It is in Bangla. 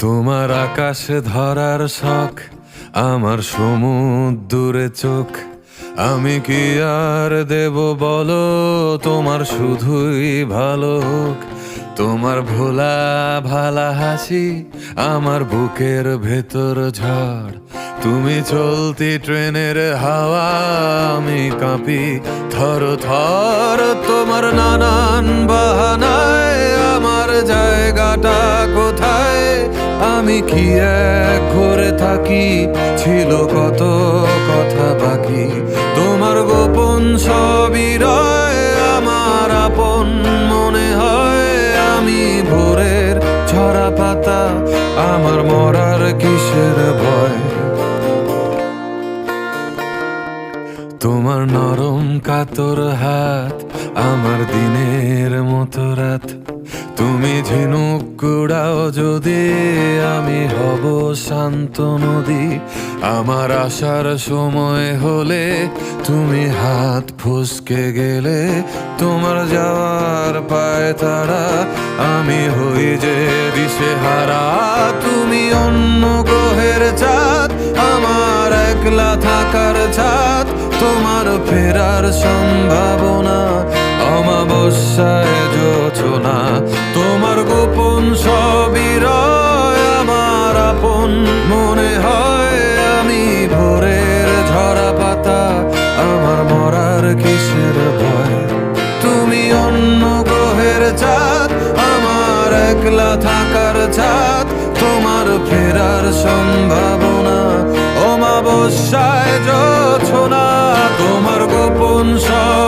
তোমার আকাশে ধরার শখ, আমার সমুদ্রে চোখ। আমি কি আর দেব বলো, তোমার শুধুই ভালো হোক। তোমার ভোলা ভালা হাসি আমার বুকের ভেতর ঝড়। তুমি চলতি ট্রেনের হাওয়া, আমি কাঁপি থর থর। তোমার নানান বাহানায় আমার জায়গাটা কোথায়? আমি কি এক ঘরে থাকি, ছিল কত কথা বাকি। তোমার গোপন সবই রয়, আমার আপন মনে হয়। আমি ভোরের ঝরা পাতা, আমার মরার কিসের ভয়? তোমার নরম কাতর হাত আমার দিনের মতো রাত। তুমি ঝিনুক কুড়াও যদি, আমি হব শান্ত নদী। আমার আসার সময় হলে তুমি হাত ফসকে গেলে। তোমার যাওয়ার পায় তারা, আমি হই যে দিশেহারা। তুমি অন্য গ্রহের চাঁদ, আমার একলা থাকার ছাদ। তোমার ফেরার সম্ভাবনা অমাবস্যায় জোছনা। তোমার গোপন সবই রয়, আমার আপন মনে হয়। আমি ভোরের ঝরা পাতা, আমার মরার কিসের ভয়? তুমি অন্য গ্রহের চাঁদ, আমার একলা থাকার ছাদ। তোমার ফেরার সম্ভাবনা অমাবস্যায় জোছনা। তোমার গোপন সব